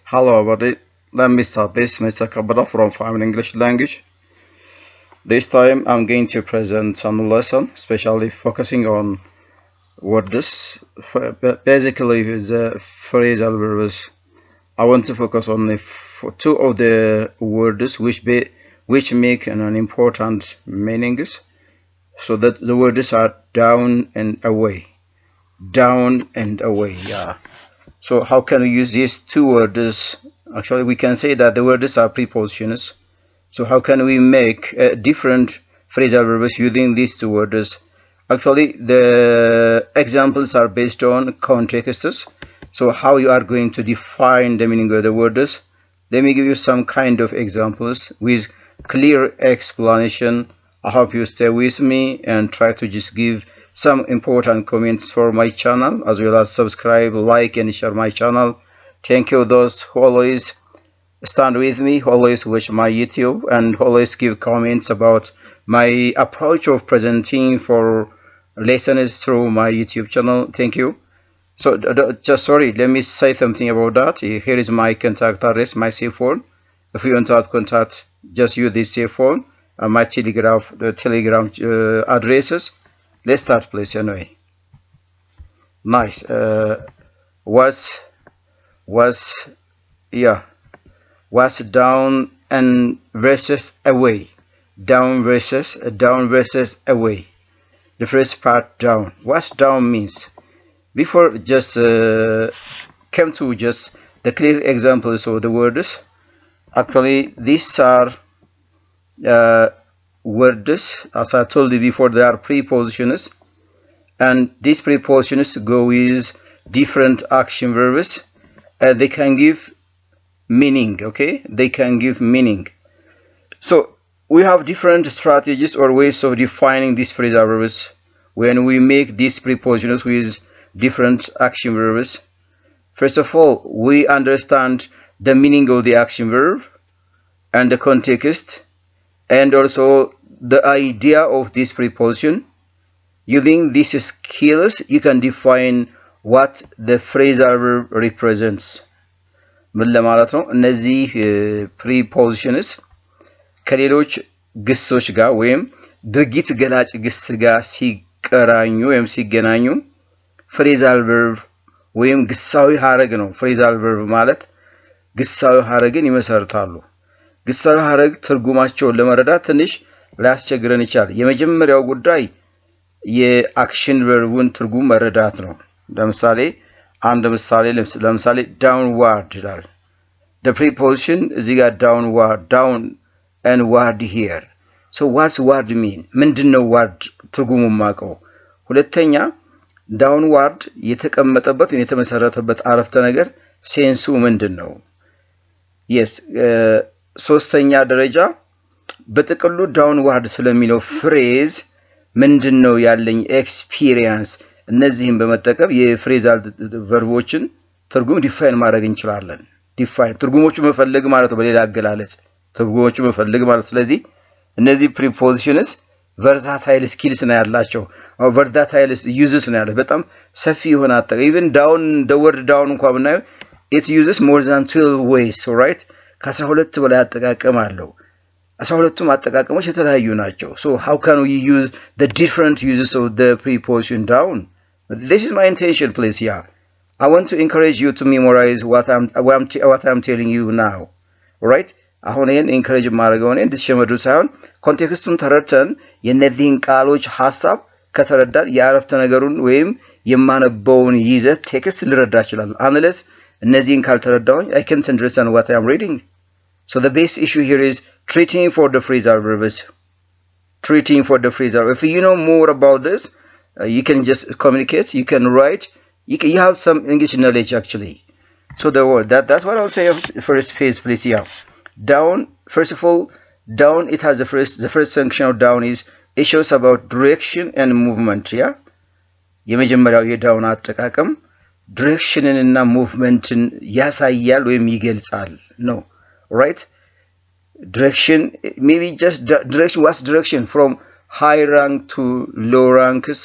Hello everybody, let me start this. Mr. Kabada from Fine English Language. This time I'm going to present some lesson, especially focusing on words. Basically, the phrasal verbs. I want to focus on two of the words which make an important meanings. So that the words are down and away. Down and away, yeah. So how can we use these two words? Actually, we can say that the words are prepositions. So how can we make different phrasal verbs using these two words? Actually, the examples are based on contexts. So how you are going to define the meaning of the words? Let me give you some kind of examples with clear explanation. I hope you stay with me and try to just give some important comments for my channel, as well as subscribe, like, and share my channel. Thank you those who always stand with me, always watch my YouTube, and always give comments about my approach of presenting for lessons through my YouTube channel. Thank you. So just sorry, let me say something about that. Here is my contact address, my cell phone. If you want to add contact, just use this cell phone and my telegram addresses. Let's start, please. Anyway, nice. Was yeah. Was down and versus away. Down versus away. The first part, down. What down means? Before just came to just the clear examples of the words. Actually, these are words, as I told you before, they are prepositions, and these prepositions go with different action verbs, and they can give meaning. Okay, they can give meaning. So we have different strategies or ways of defining these phrasal verbs when we make these prepositions with different action verbs. First of all, we understand the meaning of the action verb and the context, and also the idea of this preposition. Using these skills, you can define what the phrasal verb represents. ምን ለማለት ነው? እነዚህ prepositions ከሌሎች ግሶች ጋር ወይም ድርጊት ገላጭ ግስ ጋር ሲቀራኙ ወይም ሲገናኙ phrasal verb ወይም ግሳዊ ሐረግ ነው። phrasal verb ማለት ግሳዊ ሐረግን ይመሰርታሉ። ግሳዊ ሐረግ ትርጉማቸውን ለመረዳት ትንሽ ሊያስቸግረን ይችላል። የመጀመሪያው ጉዳይ የአክሽን ቨርቡን ትርጉም መረዳት ነው። ለምሳሌ አንድ ምሳሌ ለምሳሌ downward ይላል። the preposition እዚህ ጋር downward, down and ward here. So what's word mean? ምንድነው word ትርጉሙ ማቀው? ሁለተኛ downward የተቀመጠበት የተመሰረተበት አረፍተ ነገር ሴንሱ ምንድነው? yes ሶስተኛ ደረጃ በጥቅሉ downward ስለሚለው ፍሬዝ ምንድነው ያለኝ ኤክስፒሪየንስ? እነዚህን በመጠቀም የፍሬዛል ቨርቦችን ትርጉም ዲፋይን ማድረግ እንችላለን። ዲፋይን ትርጉሞቹ መፈለግ ማለት ነው። በሌላ አገላለጽ ትርጉሞቹ መፈለግ ማለት። ስለዚህ እነዚህ ፕሪፖዚሽንስ ቨርሳታይል ስኪልስ ነው ያላቸው። አው ቨርሳታይል ዩዝስ ነው ያለው። በጣም ሰፊ የሆነ አጠቃ ኢቭን ዳውን the word down እንኳን ብናየው it uses more than 12 ways, right? ከ12 በላይ አጠቃቀም አለው። 12ቱም አጠቃቀሞች የተለያዩ ናቸው። So how can we use the different uses of the preposition down? This is my intention, please. Yeah, I want to encourage you to memorize what I'm telling you now. All right? አሁን ይሄን encourage ማድረገው ነው እንድትሸመዱ ሳይሆን ኮንቴክስቱን ተረድተን የነዚህን ቃሎች ሐሳብ ከተረዳን የአረፍተ ነገሩን ወይም የማነበውን ይዘት ቴክስት ልረዳ ይችላል። unless እነዚህን ካልተረዳሁኝ I can't understand what I am reading. So the base issue here is treating for the phrasal verbs. Treating for the phrasal. If you know more about this, you can just communicate, you can write, you have some English knowledge actually. So the word that's what I'll say first phase, please. Yeah, down, first of all, down, it has the first function of down is it shows about direction and movement. Yeah, የመጀመሪያው የዳውን አጠቃቀም direction እና movementን ያሳያል ወይም ይገልጻል ነው። Right? Direction, maybe just direction. What's direction? From high rank to low ranks,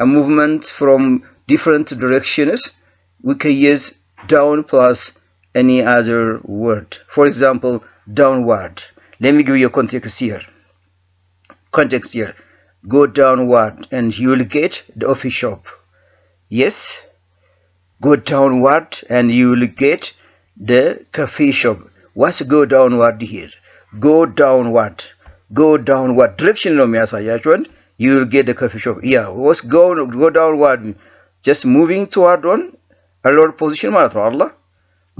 a movement from different directions. We can use down plus any other word. For example, downward. Let me give you a context here. Go downward and you will get the office shop. Yes, go downward and you will get the coffee shop. What's go downward here? Go downward. Direction ነው የሚያሳያችሁ and you will get the coffee shop. Yeah, what's go downward? Just moving toward on a lower position ማለት ነው አይደል?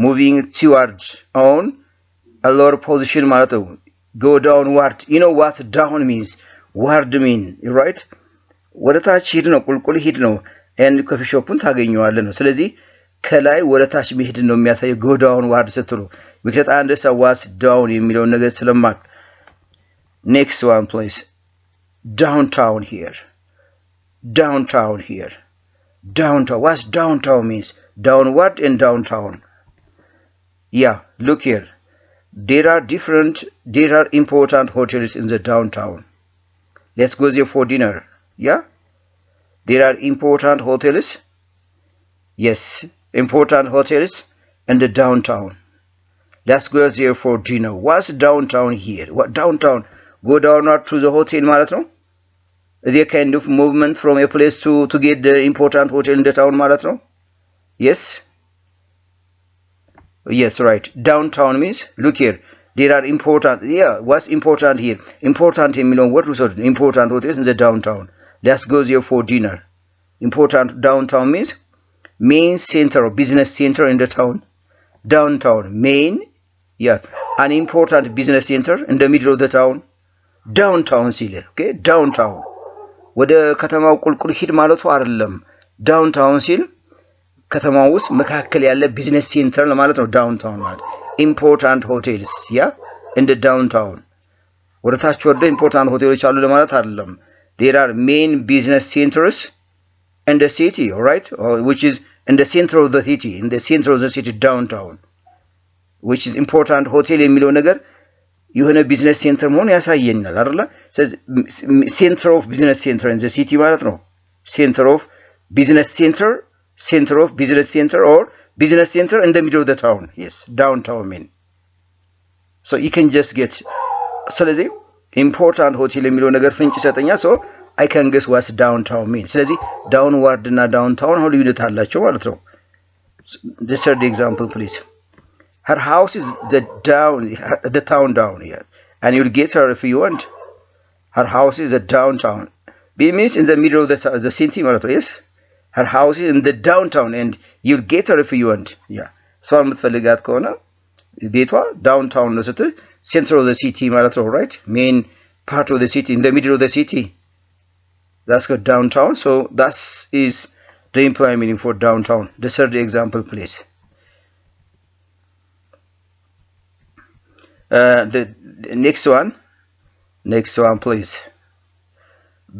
Moving toward on a lower position ማለት ነው. Go downward. You know what down means? Ward mean, right? ወደ ታች ሂድ ነው ቁልቁል ሂድ ነው and coffee shopን ታገኘዋለህ ነው። ስለዚህ ከላይ ወደ ታች መሄድ ነው የሚያሳየው go downward ስትሉ because አንድ ሰው was down የሚለውን ነገር ስለማቅ next one please downtown here what's downtown means downward and downtown yeah look here there are important hotels in the downtown let's go there for dinner yeah there are important hotels yes important hotels in the downtown let's go there for dinner what's downtown here what downtown go downward to the hotel ማለት ነው the kind of movement from a place to get the important hotel in the town ማለት ነው yes right downtown means look here there are important yeah what's important here important የሚለውን word ውሰዱ important hotels in the downtown let's go there for dinner important downtown means main center or business center in the town downtown main yeah an important business center in the middle of the town downtown ሲል okay downtown ወደ ከተማው ቁልቁል ሂድ ማለቱ አይደለም downtown ሲል ከተማው ውስጥ መካከል ያለ ቢዝነስ ሴንተር ለማለት ነው downtown ማለት important hotels yeah in the downtown ወደ ታች ወደ important ሆቴሎች አሉ ለማለት አይደለም there are main business centers in the city all right which is in the center of the city downtown which is important hotel የሚለው ነገር የሆነ ቢዝነስ ሴንተር መሆን ያሳየናል አይደል ስለዚህ center of business center in the city ማለት ነው center of business center or business center in the middle of the town yes downtown mean so you can just get ስለዚህ important hotel የሚለው ነገር ፍንጭ ይሰጠኛል so I can guess what's downtown mean ስለዚህ downward እና downtown ሁሉ ልዩነት አላቸው ማለት ነው the third example please her house is the town down here and you'll get her if you want her house is a downtown it means in the middle of the city ማለት ነው yes her house is in the downtown and you'll get her if you want yeah so የምትፈልጋት ከሆነ ቤቷ downtown ነው ስትል center of the city ማለት ነው right main part of the city in the middle of the city that's got downtown so that is the implied meaning for downtown the third example please the next one please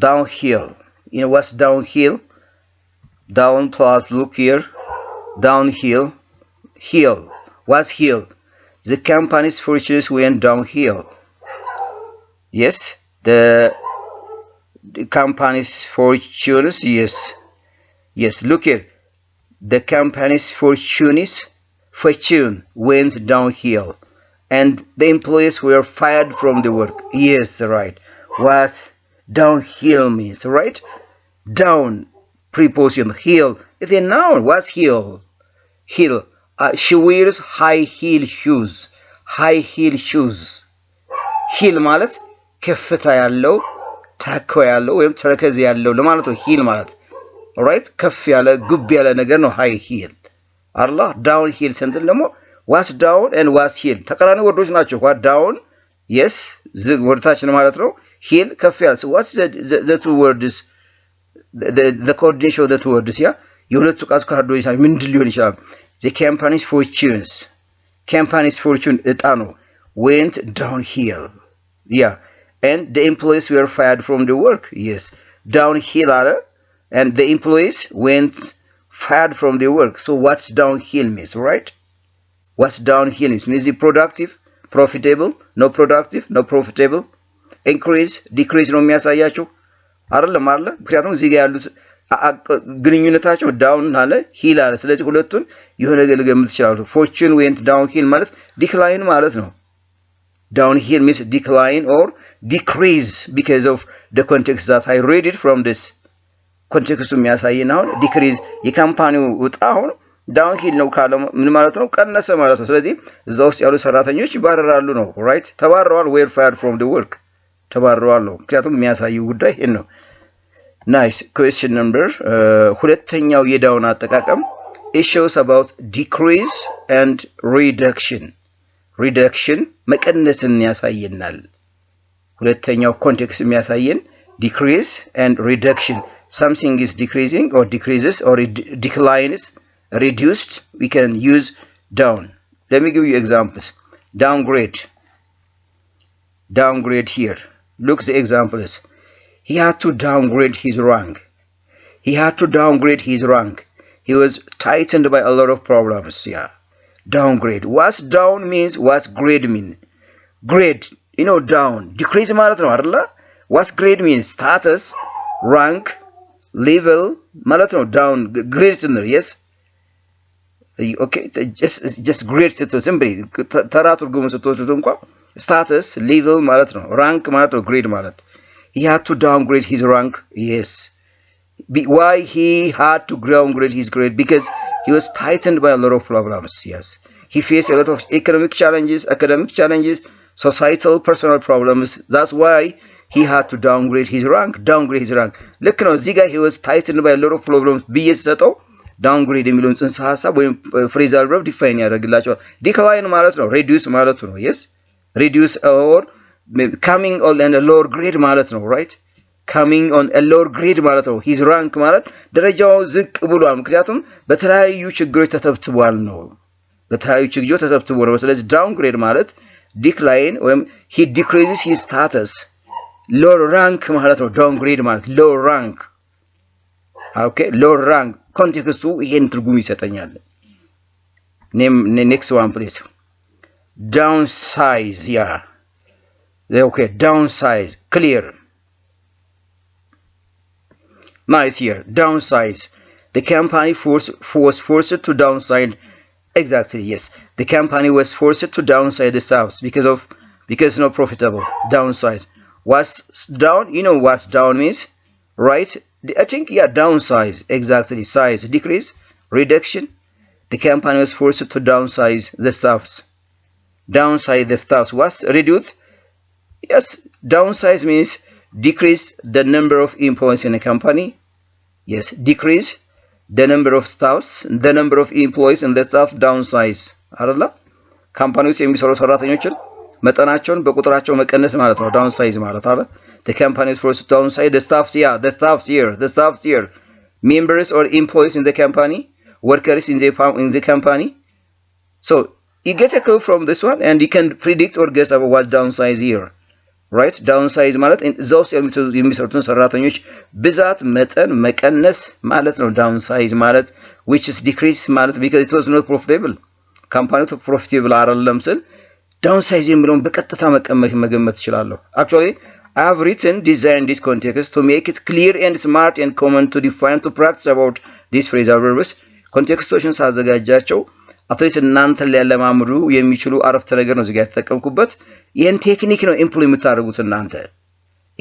downhill you know what's downhill down plus look here downhill hill what's hill the company's fortunes went downhill yes the company's fortunes yes look here the company's fortune went downhill and the employees were fired from the work yes right what downhill means right down preposition hill is a noun what's hill she wears high heel shoes hill ማለት ከፍታ ያለው ታኮ ያለው ወይም ተረከዝ ያለው ለማለት ነው hill ማለት alright ከፍ ያለ ጉብ ያለ ነገር ነው high heel አላህ down hill ስንል ደግሞ what's down and what's hill ተቃራኒ ወርዶች ናቸው what down yes ዝግ ወርታች ነው ማለት ነው hill ከፍ ያለ so what's the two words the coordination of the two words yeah የሁለቱ ቃል ካርዶች ምንድን ሊሆን ይችላል the company's fortune እጣ ነው went downhill yeah and the employees were fired from the work yes downhill አለ and the employees went fired from their work so what's downhill means right what's downhill means it productive profitable no productive no profitable increase decrease ነው የሚያሳያችሁ አይደለም ምክንያቱም እዚህ ጋር ያሉት ግንኙነታቸው ዳውን አለ ሂል አለ ስለዚህ ሁለቱን የሆነ ገለገምት ይችላል fortune went downhill ማለት decline ማለት ነው downhill means decline or decrease because of the context that I read it from this context የሚያሳየን አሁን decrease የካምፓኒው ውጣውን downhill ነው ካለ ምን ማለት ነው ቀነሰ ማለት ነው ስለዚህ እዛ ውስጥ ያሉ ሰራተኞች ይባረራሉ ነው right ተባረዋል were fired from the work ተባረዋል ነው ምክንያቱም የሚያሳየው ጉዳይ ይሄን ነው nice question number ሁለተኛው የዳውን አጠቃቀም it shows about decrease and reduction መቀነስን ያሳየናል ሁለተኛው ኮንቴክስት የሚያሳየን decrease and reduction something is decreasing or decreases or declines reduced we can use down let me give you examples downgrade here look the examples he had to downgrade his rank he was tightened by a lot of problems yeah downgrade what's down means what's grade mean grade you know down decrease ማለት ነው አይደል what's grade means status rank level ማለት ነው down grades ነው yes okay just grades to simply ተራ ትርጉም ስትወስዱ እንኳን status level ማለት ነው rank ማለት ነው grade ማለት he had to downgrade his rank yes why he had to downgrade his grade because he was tightened by a lot of problems yes he faced a lot of economic challenges academic challenges societal personal problems that's why he had to downgrade his rank look no ziga he was tightened by a lot of problems biyesatoo downgrade የሚሉን ጽንሰ ሐሳብ ወይም phrasal verb define ያደርግላቸዋል decline ማለት ነው reduce ማለት ነው yes reduce or coming on a lower grade ማለት ነው right coming on a lower grade ማለት ነው his rank ማለት ደረጃው ዝቅ ብሏል ምክንያቱም በተለያዩ ችግሮች ተተብትቧል ነው ስለዚህ downgrade ማለት decline ወይም he decreases his status low rank ማለት ነው downgrade ማለት low rank okay low rank ኮንቴክስቱ ይሄን ትርጉም ይሰጠኛል next one please downsize yeah okay downsize clear nice here downsize the company was forced to downsize exactly yes the company was forced to downsize the staff because not profitable downsize what's down you know what down means right I think yeah downsize exactly size decrease reduction the company was forced to downsize the staffs what's reduce yes downsize means decrease the number of employees in a company yes decrease the number of staffs the number of employees in the staff downsize አይደለ ካምፓኒዎች የሚሰሩ ሰራተኞችን መጠናቸውን በቁጥራቸው መቀነስ ማለት ነው downsize ማለት አይደል the company is forced to downsize the staffs here members or employees in the company workers in the company so you get a clue from this one and you can predict or guess about what downsize here right downsize ማለት እዛውስ የሚሰሩትን ሰራተኞች ብዛት መጠን መቀነስ ማለት ነው downsize ማለት which is decrease ማለት because it was not profitable ካምፓኒው profitable አይደለም ስል downsize የሚለውን በቀጥታ መገመት ይችላልው actually I have designed this context to make it clear and smart and common to define to practice about these phrasal verbs ኮንቴክስቶችን ሳዘጋጃቸው አትሊስት እናንተ ሊያለማምዱ የሚችሉ አረፍተ ነገር ነው እዚህ ተጠቀምኩበት ይሄን ቴክኒክ ነው ኢምፕሎይ የምታደርጉት እናንተ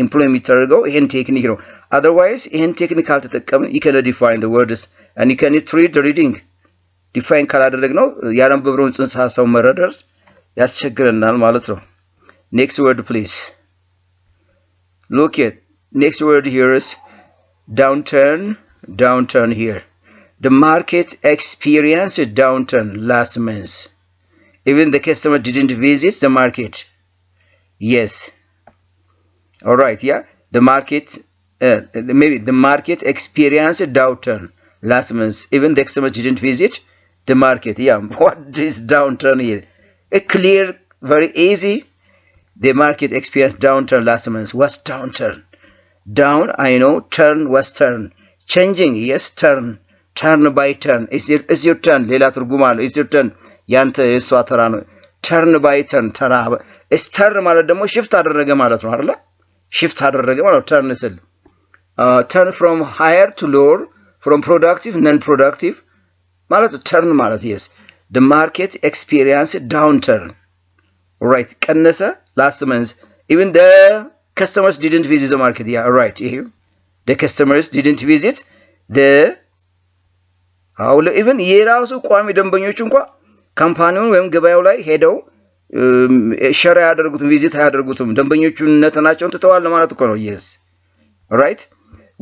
ኢምፕሎይ የምታደርገው ይሄን ቴክኒክ ነው otherwise ይሄን ቴክኒክ ካልተጠቀምን you cannot define the words and you cannot read the reading define ካላደረግነው ያለምበብሮን ጽንሰ ሐሳብ መረዳት ያስቸግረናል ማለት ነው next word please look at next word here is downturn here the market experienced a downturn last month even the customer didn't visit the market yes all right yeah the market maybe the market experienced a downturn last month even the customer didn't visit the market yeah what is downturn here a clear very easy the market experienced downturn last month what's downturn down I know turn was turn changing yes turn by turn is your turn ሌላ ትርጉም አለው is your turn ያንተ የሷ ተራ ነው turn by turn ተራ is turn ማለት ደግሞ shift አደረገ ማለት ነው አይደል shift አደረገ ማለት turn ስል turn from higher to lower, from productive non-productive ማለት turn ማለት yes the market experienced downturn. Right, ቀነሰ last month. Even the customers didn't visit the market. Yeah, right. Here the customers didn't visit the even የራሱ ቋሚ ደንበኞች እንኳን ካምፓኒውን ወይም ገበያው ላይ ሄደው ሸር ያደርጉትም ቪዚት ያደርጉትም ደንበኞቹነታቸውን ተተዋል ማለት እኮ ነው yes right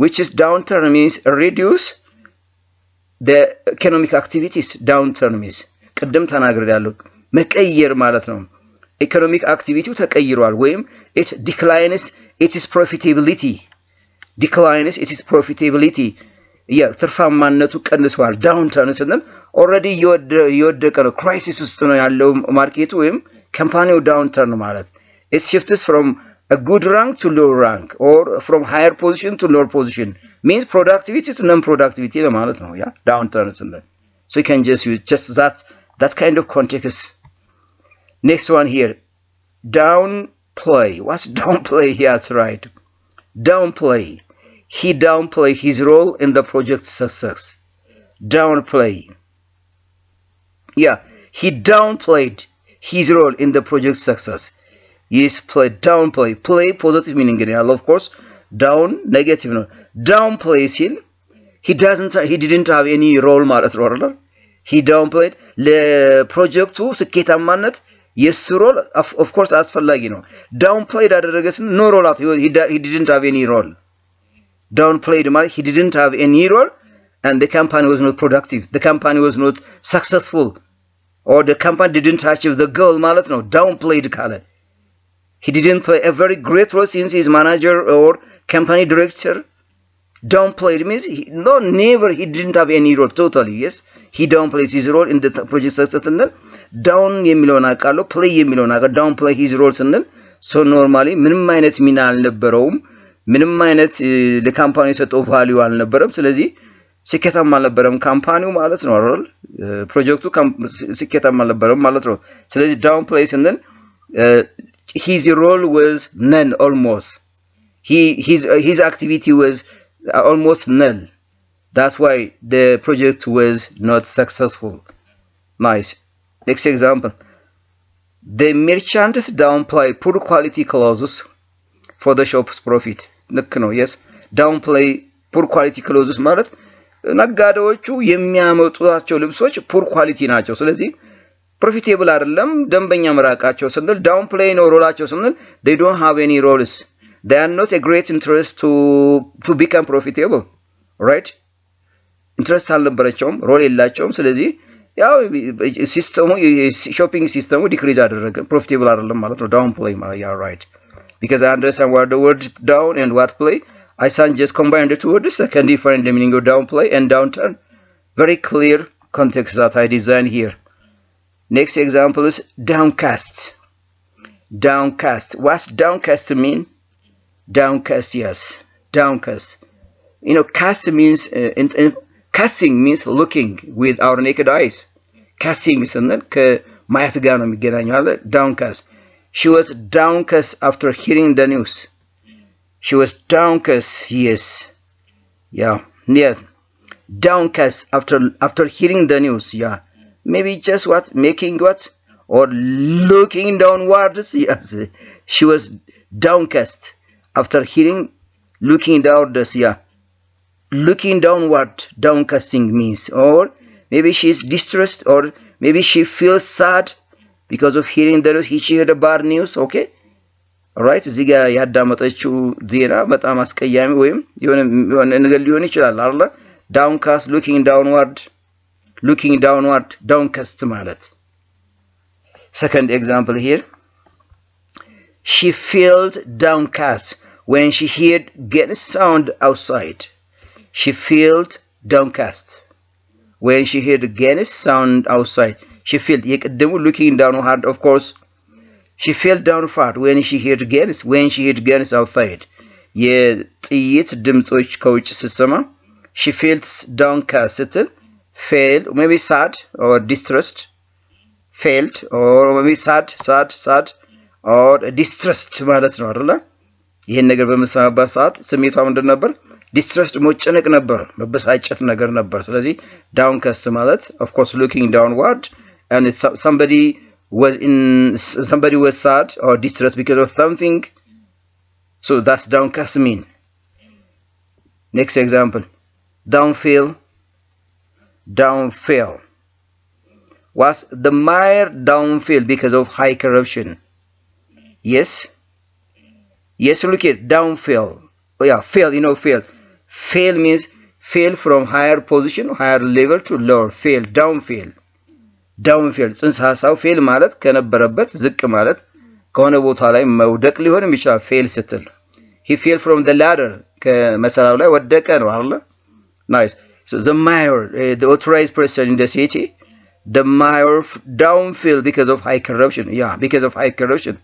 which is downturn means reduce the economic activities downturn means ቅድም ተናግሬያለሁ መቀየር ማለት ነው economic activity ተቀይሯል ወይም it declines its profitability ትርፋማነቱ ቀንሷል downturn ስንል already የወደቀ ነው crisis ውስጥ ነው ያለው ማርኬቱ ወይም ካምፓኒው downturn ማለት it shifts from a good rank to low rank or from higher position to lower position means productivity to non-productivity ማለት ነው yeah downturn ስንል so you can just use just that kind of context. Next one here downplay. What's downplay? Yes, right. Downplay. He downplayed his role in the project's success. Downplay. Yeah, he downplayed his role in the project's success. Yes, play, downplay. Play, positive meaning. Of course, down, negative. No. Downplay, he didn't have any role. He downplayed the project to ስኬታማነት የሱ ሮል of course አስፈላጊ ነው downplayed አደረገ ስን no role he didn't have any role downplayed ማለት he didn't have any role and the company was not productive the company was not successful or the company didn't achieve the goal ማለት ነው downplayed ካለ he didn't play a very great role since his manager or company director downplayed means he didn't have any role totally yes he downplayed his role in the project success and down የሚለውን አቃለው play የሚለውን አቃ downplay his role ስንል so normally ምንም አይነት ሚና አልነበረውም ምንም አይነት ለካምፓኒው የሰጠው ቫልዩ አልነበረም ስለዚህ ስኬታማ አልነበረም ካምፓኒው ማለት ነው አይደል ፕሮጀክቱ ስኬታማ አልነበረም ማለት ነው ስለዚህ downplay ስንል his role was none almost his activity was almost null that's why the project was not successful nice next example the merchants downplay poor quality clothes for the shop's profit ልክ ነው yes downplay poor quality clothes ማለት ነጋዴዎቹ የሚያመጡታቸው ልብሶች poor quality ናቸው ስለዚህ profitable አይደለም ደንበኛ መራቃቸው ስንል downplay ነው ሮላቸው ስንል they don't have any roles they are not a great interest to become profitable right interest አልነበረቸውም ሮል የላቸውም ስለዚህ ያው ሲስተሙ ሾፒንግ ሲስተሙ ዲክሪዝ አደረገ profitable አይደለም ማለት ነው downplay ማለት yeah right because I understand what the word down and what play I can't just combine the two words I can define the meaning of downplay and downturn very clear context that I designed here. Next example is downcast. What's downcast mean? Downcast, yes, downcast. Cast means casting means looking with our naked eyes. Casting is ከማየት ጋር ነው የሚገናኘው አይደል downcast. She was downcast after hearing the news. She was downcast, yes. Yeah. Downcast after hearing the news, yeah. Maybe just making or looking downwards, yes. She was downcast after hearing looking downwards, yeah. Looking downward, downcasting means, or maybe she's distressed, or maybe she feels sad because of hearing the news. She heard a bad news, okay? Alright, እዚህ ጋር ያዳመጠችው ዜና በጣም አስቀያሚ ወይም የሆነ ነገር ሊሆን ይችላል አይደል? Downcast, looking downward, downcast ማለት. Second example here. She felt downcast when she heard getting sound outside. She felt downcast when she heard getting sound outside. She felt looking downward, of course. She felt downward when she heard guns outside. የጥይት ድምጾች ከውጭ ስትሰማ she felt downcast ስትል felt maybe sad or distressed felt or maybe sad or distressed ማለት ነው አይደል ይሄን ነገር በመሰማባት ሰዓት ስሜቷ ምንድን ነበር distressed መጨነቅ ነበር መበሳጨት ነገር ነበር ስለዚህ downcast ማለት of course looking downward and somebody was sad or distressed because of something so that's downcast mean next example downfall was the mayor downfall because of high corruption yes look at downfall oh yeah fail fail means fail from higher position higher level to lower fail downfall ጽንሰ ሐሳብ fail ማለት ከነበረበት ዝቅ ማለት ከሆነ ቦታ ላይ መውደቅ ሊሆን ይችላል fail ስትል he fell from the ladder ከመሰላው ላይ ወደቀ ነው አይደል nice so the mayor the authorized person in the city the mayor downfall because of high corruption because of high corruption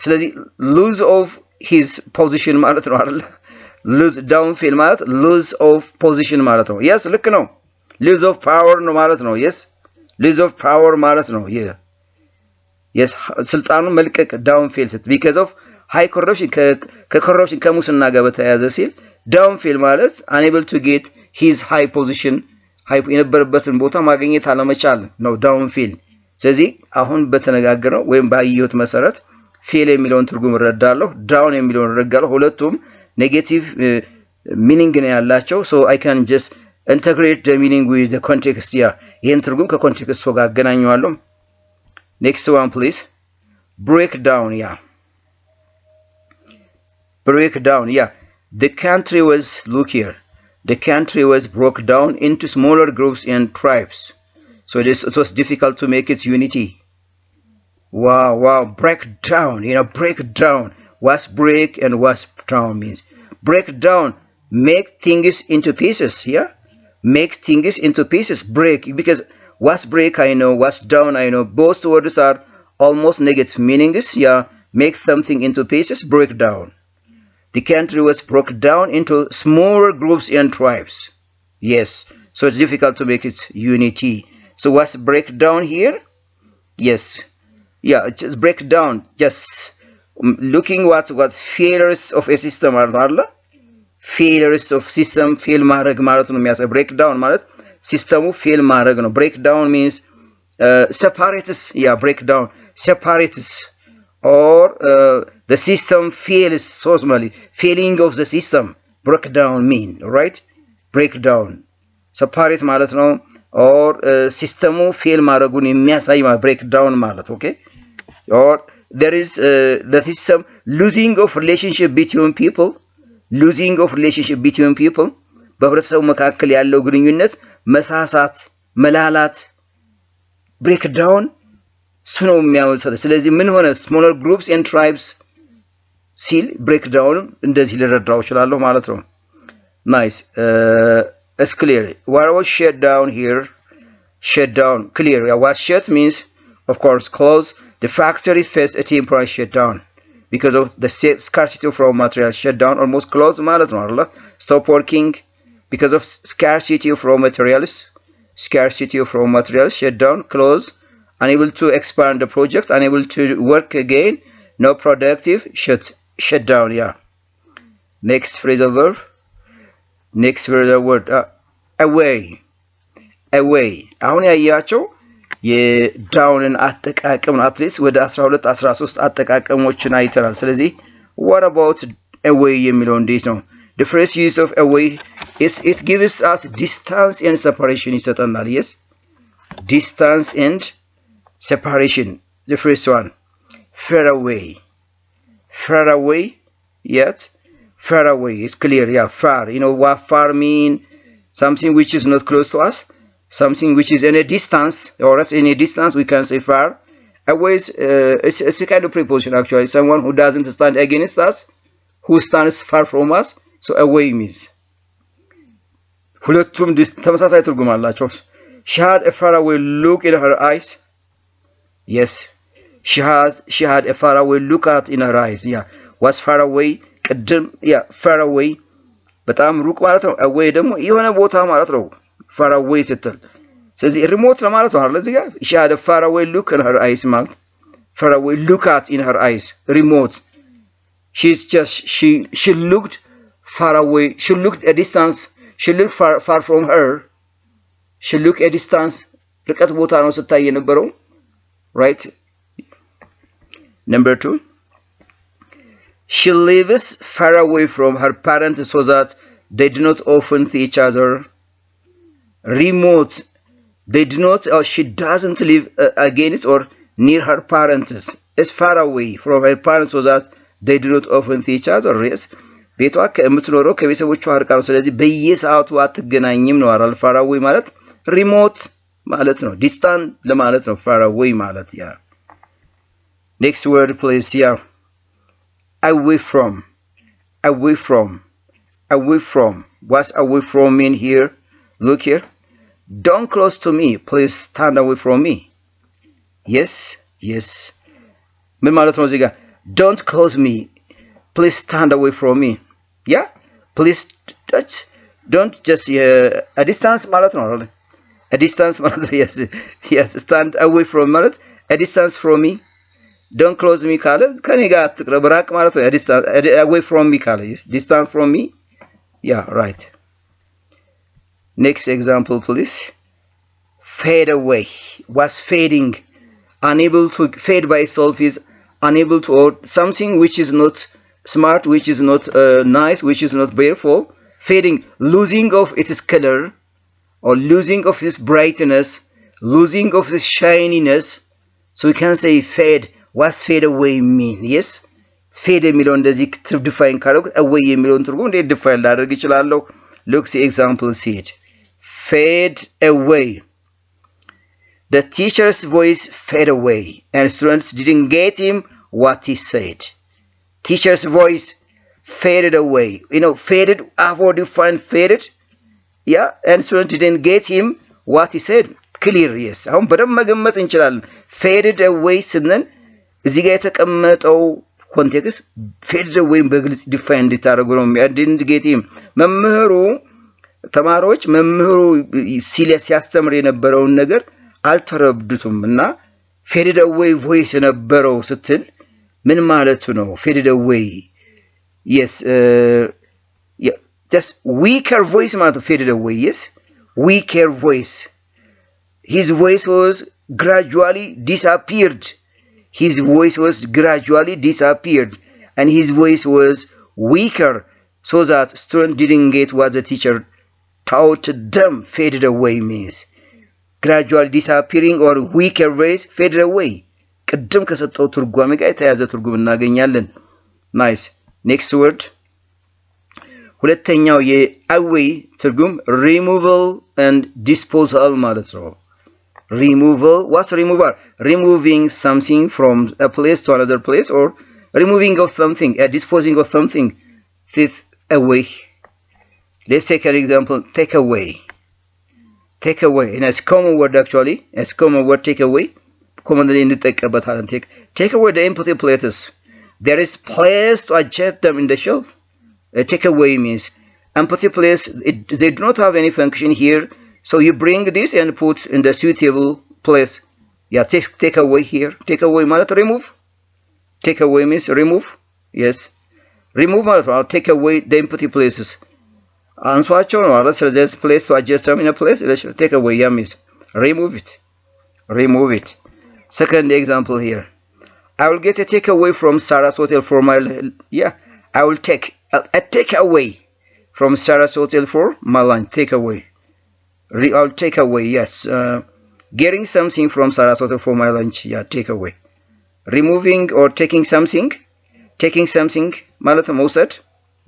ስለዚህ lose of his position ማለት ነው አይደል lose downfall ማለት lose of position ማለት ነው yes ልክ ነው lose of power ነው ማለት ነው yes lose of power ማለት ነው yes ስልጣኑን መልቀቅ downfall ስት because of high corruption ከcorruption ከሙስና ጋር በተያያዘ ሲል downfall ማለት unable to get his high position የነበረበትን ቦታ ማግኘት አለመቻል ነው downfall ስለዚህ አሁን በተነጋገረው ወይም ባየሁት መሰረት fail የሚለውን ትርጉም ረዳለሁ down የሚለውን ረጋለሁ ሁለቱም ኔጌቲቭ ሚኒንግ ነው ያላቸው so I can just integrate the meaning with the context ይሄን ትርጉም ከኮንቴክስቱ ጋር አገናኘዋለሁ next one please break down the country was look here the country was broke down into smaller groups and tribes so it was difficult to make its unity wow break down break down what's break and what's down means break down make things into pieces make things into pieces break because what's break I know what's down I know both words are almost negative meanings make something into pieces break down the country was broken down into smaller groups and tribes yes so it's difficult to make its unity so what's break down here yes just break down just looking what failures of a system are failures of system fail ማድረግ ማለት ነው የሚያሳይ break down ማለት ሲስተሙ fail ማድረግ ነው break down means separates break down separates or the system fails totally failing of the system break down mean right break down separate ማለት ነው or ሲስተሙ fail ማድረጉን የሚያሳይ break down ማለት okay or there is the system losing of relationship between people በህብረተሰቡ መካከል ያለው ግንኙነት መሳሳት መላላት break down ነው የሚያወጣው ስለዚህ ምን ሆነ smaller groups and tribes ሲል break down እንደዚህ ልረዳው እችላለሁ ማለት ነው nice it's clear what was shut down here shut down clear what shut means of course close the factory faced a temporary shutdown because of the scarcity of raw materials shut down almost closed ማለት ነው አይደል stop working because of scarcity of raw materials shut down close unable to expand the project unable to work again no productive shut down next phrasal verb away አሁን ያያቸው የዳውንን አጠቃቀም አትሊስት ወደ 12 13 አጠቃቀሞችን አይተናል ስለዚህ what about away የሚለው እንዴት ነው the phrase use of away it gives us distance and separation ይሰጠናል yes distance and separation the first one far away yet far away is clear far what far mean something which is not close to us something which is in a distance or as in a distance we can say far away is it's a kind of preposition actually someone who doesn't stand against us who stands far from us so away means ሁለቱም ተመሳሳይ ትርጉም አላቸው she had a far away look in her eyes yes she had a far away look at in her eyes was far away ቅድም far away በጣም ሩቅ ማለት ነው away ደግሞ የሆነ ቦታ ማለት ነው far away ስትል ስለዚህ remote ለማለት ነው አይደል እዚህ ጋር she had a far away look in her eyes ማለት far away look at in her eyes remote she looked far away. She looked a distance. She looked far from her. She looked a distance. ርቀት ቦታ ነው ስታይ የነበረው. Right? Number 2. She lives far away from her parents so that they do not often see each other. Remote. They do not, or she doesn't live against or near her parents. Is far away from her parents so that they do not often see each other. Yes. ቤቷ ከምትኖረው ከቤተሰቦቿ ርቃ ነው። ስለዚህ በየሰዓቱ አትገናኝም ነው አይደል? far away ማለት remote ማለት ነው። distant ለማለት ነው far away ማለት ያ. Next word please. Yeah. Away from. Away from. Away from. What's away from mean here? Look here. Don't close to me. Please stand away from me. Yes. Yes. ምን ማለት ነው እዚህ ጋር? Don't close me. Please stand away from me. Yeah? Please don't just a distance ማለት ነው አይደል? A distance ማለት ነው. Yes. Yes. Stand away from ማለት a distance from me. Don't close me ካለ ከኔ ጋር አትቅረብ ራቅ ማለት ነው. A distance away from me ካለ distance from me. Yeah, right. Next example please. Fade away. Was fading. Unable to fade by itself is unable to, or something which is not smart, which is not nice, which is not beautiful. Fading, losing of its color, or losing of its brightness, losing of its shininess. So we can say fade. What's fade away mean? Yes, fade የሚለው እንደዚህ define ካደረጉ away የሚለውን ትርጉም እንዴት define ላደርግ ይችላልው? Look the example, see it. Fade away. The teacher's voice faded away and students didn't get him what he said. Teacher's voice faded away. You know, faded, I've already defined faded. Yeah, and students didn't get him what he said. Clear, yes. አሁን በደንብ መገመት እንችላለን. Faded away ስንል እዚህ ጋር የተቀመጠው ኮንቴክስት faded away በግልጽ ዲፋይን እንድታደርጉ ነው። didn't get him መምህሩ ተማሪዎች መምህሩ ሲያስተምር የነበረውን ነገር አልተረዱትም እና faded away voice ነበረው ስትል ምን ማለቱ ነው? faded away. Yes, yeah, just weaker voice ማለት faded away. Yes, weaker voice. His voice was gradually disappeared. His voice was gradually disappeared and his voice was weaker so that students didn't get what the teacher taught them. Faded away means gradually disappearing or weaker voice faded away. ቅድም ከሰጠው ትርጓሜ ጋር የተያዘ ትርጉም እናገኛለን. Nice. Next word. ሁለተኛው የaway ትርጉም removal and disposal ማለት ነው. Removal. What's removal? Removing something from a place to another place, or removing of something, disposing of something. This away. Let's take an example. Take away. Take away. And it's common word actually. It's common word take away. Commonly እንጠቀምበታለን. Take away the empty plates. There is place to adjust them in the shelf. Take away means empty place. They do not have any function here. So you bring this and put in the suitable place. Yeah, take away here. Take away ማለት remove. Take away means remove. Yes. Remove ማለት ነው. Take away the empty places. አንሷቸው ነው አይደል? ስለዚህ place to adjust them in a place. Take away means remove it. Remove it. Second example here. I will get a takeaway from Sarah's hotel for my, yeah, I will take a takeaway from Sarah's hotel for my lunch. Takeaway. I'll take away, yes. Getting something from Sarah's hotel for my lunch. Yeah, take away. Removing or taking something. Taking something. ማለት መውሰድ.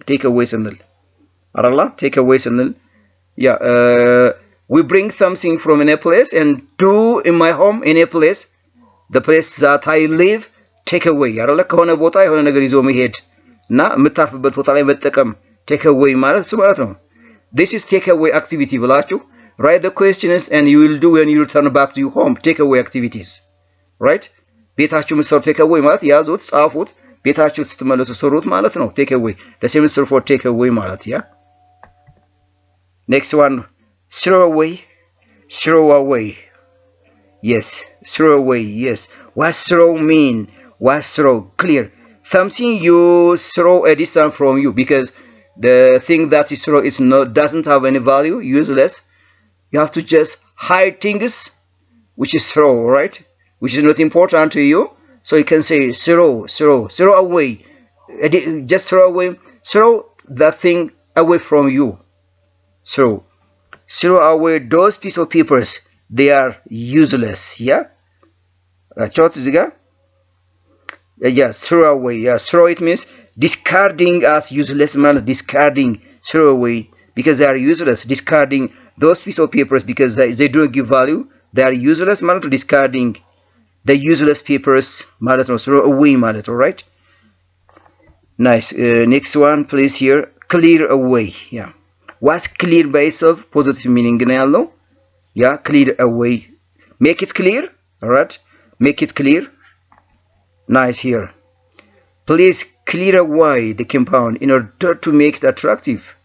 Take away ስንል አይደል? Take away ስንል yeah, we bring something from in a place and do in my home in a place, the place that I live, take away አይደል? ከሆነ ቦታ የሆነ ነገር ይዞ መሄድ እና የምታርፍበት ቦታ ላይ መጠቀም take away ማለት እሱ ማለት ነው. This is take away activity ብላችሁ write the questions and you will do when you return back to your home. Take away activities. Right? ቤታችሁ ምትሰሩ take away ማለት ያዙት ጻፉት ቤታችሁ ስትመለሱ ሰሩት ማለት ነው. Take away. The same is for take away ማለት ያ. Next one. Throw away. Throw away. Yes. Throw away. Yes. What throw mean? What throw? Clear. Something you throw a distance from you because the thing that is throw is not doesn't have any value, useless. You have to just hide things which is throw, right? Which is not important to you. So you can say throw away. Just throw away. Throw that thing away from you. Throw away those piece of papers. They are useless. Yeah. Yeah, throw away. Yeah, throw it means discarding as useless, man. Discarding, throw away because they are useless. Discarding those piece of papers because they don't give value. They are useless, man. Discarding the useless papers, man. Throw away, man. All right. Nice. Next one, please. Here, clear away. Yeah. What's clear by itself? Positive meaning. Yeah, clear away. Make it clear. All right. Make it clear. Nice here. Please clear away the compound in order to make it attractive.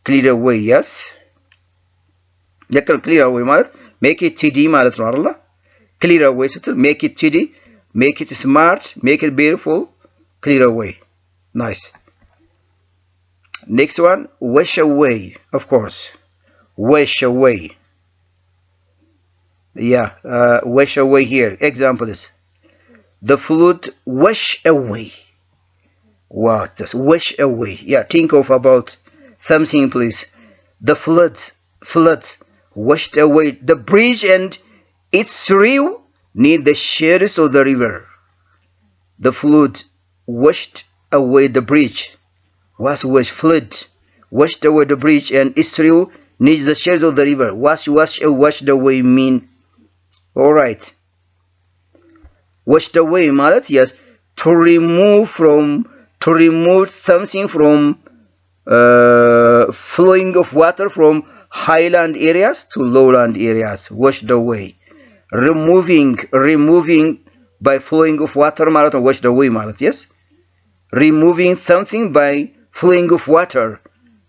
Clear away, yes. Clear away ማለት make it TD ማለት ነው አይደል? Clear away ስትል make it TD, make it smart, make it beautiful. Clear away. Nice. Next one, wash away, of course. Wash away. Yeah, wash away here. Example is the flood wash away. Wow, just wash away. Yeah, think of about something, please. The flood washed away the bridge and its through near the shores of the river. The flood washed away the bridge. Was flood washed away the bridge and its through near the shores of the river. Washed away mean. All right. Washed away ማለት yes, to remove something from flowing of water from highland areas to lowland areas. Washed away. Removing by flowing of water ማለት ነው washed away ማለት yes. Removing something by flowing of water.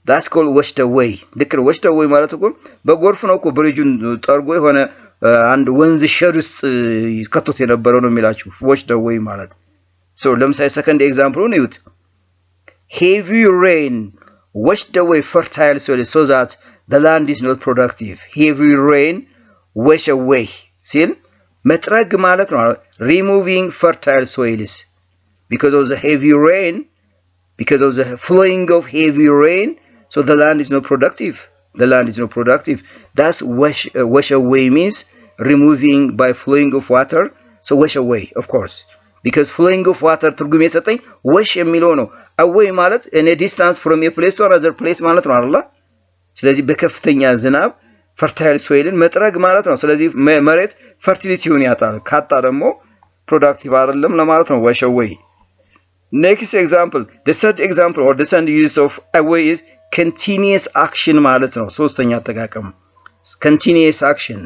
That's called washed away. ልክ washed away ማለት እኮ በጎርፍ ነው እኮ ብሪጁን ጠርጎ የሆነ and ወንዝ ሸር ውስጥ ከቶት የነበረው ነው የሚላችሁ washed away ማለት so ለምሳሌ second example ነው ይዩት heavy rain washed away fertile soil so that the land is not productive heavy rain wash away ሲል መጥረግ ማለት ነው removing fertile soils because of the heavy rain because of the flowing of heavy rain so the land is not productive. That's wash away means removing by flowing of water. So wash away, of course. Because flowing of water ትርጉም የሰጠኝ wash የሚለው ነው away ማለት in a distance from a place to another place ማለት ነው አይደል? ስለዚህ በከፍተኛ ዝናብ fertile soilን መጥረግ ማለት ነው። ስለዚህ መሬት fertilityውን ያጣል። ካጣ ደግሞ productive አይደለም ለማለት ነው wash away. Next example, the third example or the third use of away is continuous action ማለት ነው ሶስተኛ አጠቃቀም continuous action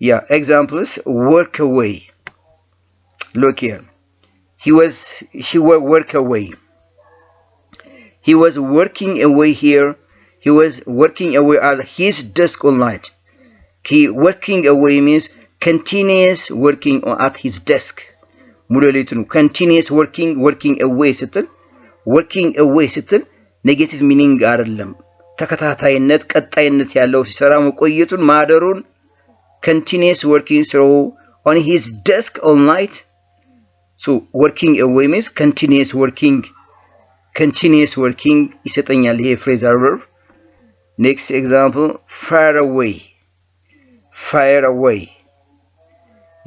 yeah examples work away look here he was work away he was working away here he was working away at his desk all night working away means continuous working at his desk ሙሉ ሌሊቱን continuous working away ስትል ኔጌቲቭ ሚኒንግ አይደለም ተከታታይነት ቀጣይነት ያለው ሲሰራ መቆየቱን ማደሩን continuous working through on his desk all night so working away means continuous working ይሰጠኛል ይሄ phrasal verb next example far away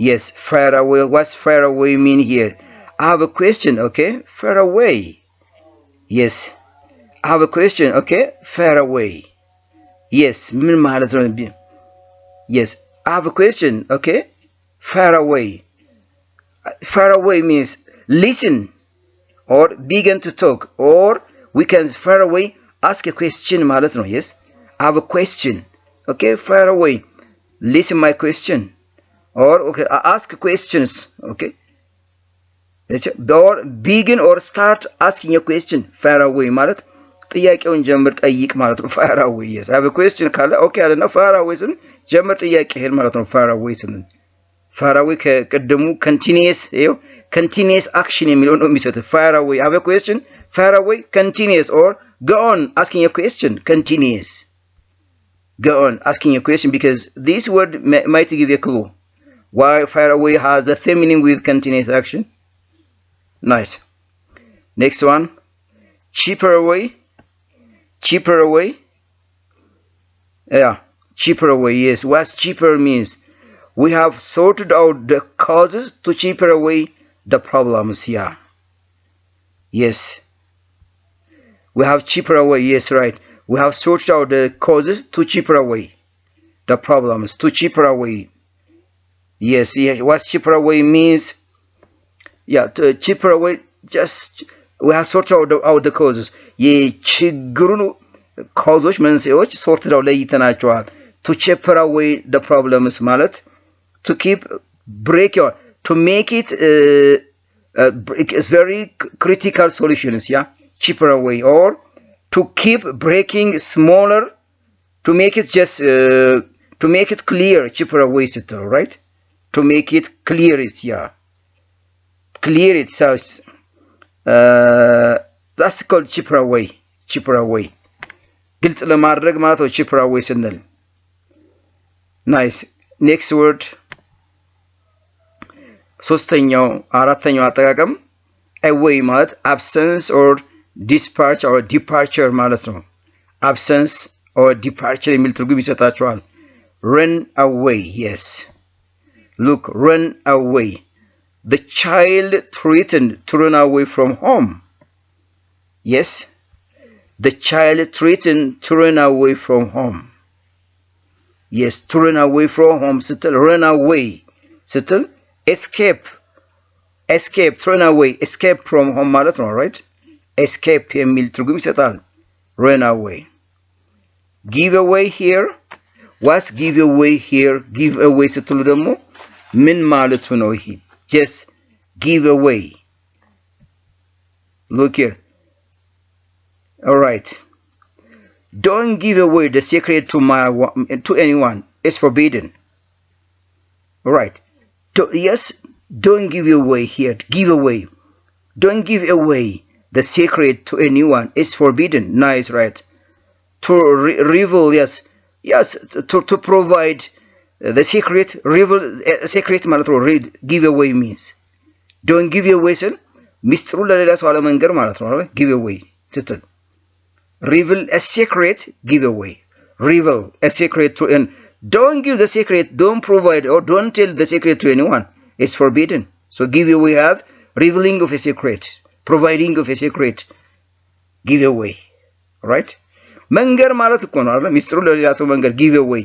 yes far away what's far away mean here I have a question okay far away yes I have a question, okay? Far away. Yes, yes, I have a question, okay? Far away. Far away means listen or begin to talk or we can far away ask a question, yes? I have a question, okay? Far away. Listen my question or okay, I ask questions, okay? Or begin or start asking a question, far away, ማለት ጥያቄውን ጀምር ጠይቅ ማለት ነው far away yes I have a question ካለ ኦኬ አለና far away ስን ጀምር ጥያቄህን ማለት ነው far away ስን far away ከቀደሙ continuous ይኸው continuous action የሚለው ነው የሚሰጥ far away have a question far away continuous or go on asking a question continuous go on asking a question because this word might give a clue why far away has the same meaning with continuous action. Nice. Next one, cheaper away. Cheaper away. Yeah, cheaper away. Yes, what cheaper means? We have sorted out the causes to cheaper away the problems here. Yes. We have cheaper away. Yes, right. We have sorted out the causes to cheaper away the problems. To cheaper away. Yes, yeah. What cheaper away means? Yeah, to cheaper away. Just we have sorted out the causes. የችግሩን causes መንስኤዎች sorted out ለይተናቸዋል. To cheaper away the problems ማለት to keep break your to make it it's very critical solutions. Yeah, cheaper away or to keep breaking smaller to make it just to make it clear cheaper away settle right to make it clear it yeah clear it so that's called cheaper away ግልጽ ለማድረግ ማለት ነው cheaper away ስንል nice next word ሶስተኛው አራተኛው አጠቃቀም away ማለት absence or dispatch or departure ማለት ነው absence or departure የሚል ትርጉም ይሰጣቸዋል run away yes look run away the child threatened to run away from home yes the child threatened to run away from home yes to run away from home ስትል run away ስትል escape run away escape from home ማለት ነው right escape የሚል ትርጉም ይሰጣል run away give away here what's give away here give away ስትሉ ደግሞ ምን ማለቱ ነው ይሄ just give away look here all right don't give away the secret to anyone it's forbidden all right yes don't give away here give away don't give away the secret to anyone is forbidden nice right to reveal yes to provide the secret reveal secret ማለት ነው give away means don't give away ስል ሚስጥሩ ለሌላ ሰው አለመንገር ማለት ነው አይደል give away ስትል reveal a secret give away reveal a secret to and don't give the secret don't provide or don't tell the secret to anyone it's forbidden so give away have revealing of a secret providing of a secret give away right መንገር ማለት እኮ ነው አይደል ሚስጥሩ ለሌላ ሰው መንገር give away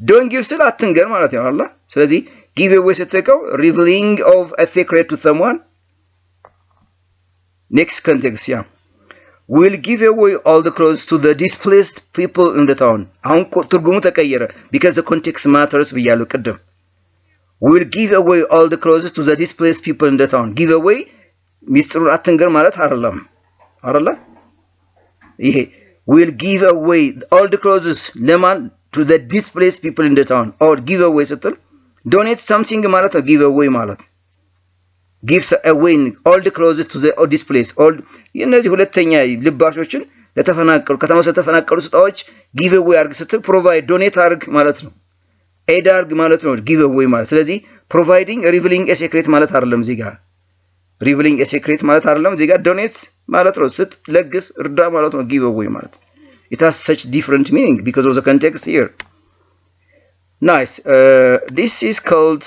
don't give ስለ አትንገር ማለት ነው አይደል ስለዚህ give away ስትቀው revealing of a secret to someone next context yeah will give away all the clothes to the displaced people in the town አሁን ትርጉሙ ተቀየረ because the context matters ብያለሁ ቅድም will give away all the clothes to the displaced people in the town give away ሚስጥሩን አትንገር ማለት አይደለም ይሄ will give away all the clothes ለማን to the displaced people in the town or give away ስትል donate something ማለት ነው give away ማለት gives away all the clothes to the displaced all የነዚህ ሁለተኛ ልባሾችን ለተፈናቀሉ ከተማው ለተፈናቀሉ ስጣዎች give away አርግ ስትል provide donate አርግ ማለት ነው aid አርግ ማለት ነው give away ማለት ስለዚህ providing revealing a secret ማለት አይደለም እዚህ ጋር revealing a secret ማለት አይደለም እዚህ ጋር donate ማለት ነው ስጥ ለግስ እርዳ ማለት ነው give away ማለት it has such different meaning because of the context here nice this is called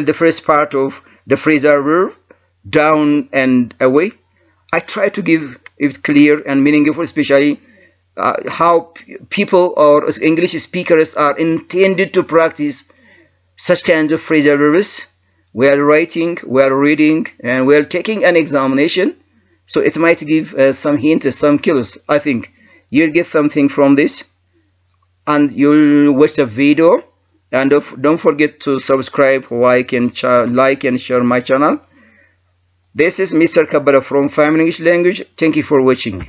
the first part of the phrasal verb down and away I try to give it clear and meaningful especially how people or English speakers are intended to practice such kinds of phrasal verbs while writing, while reading, and while taking an examination. So it might give some hints, some clues. I think you'll get something from this, and you'll watch the video. And don't forget to subscribe, like and share my channel. This is Mr. Kabara from Family English Language. Thank you for watching.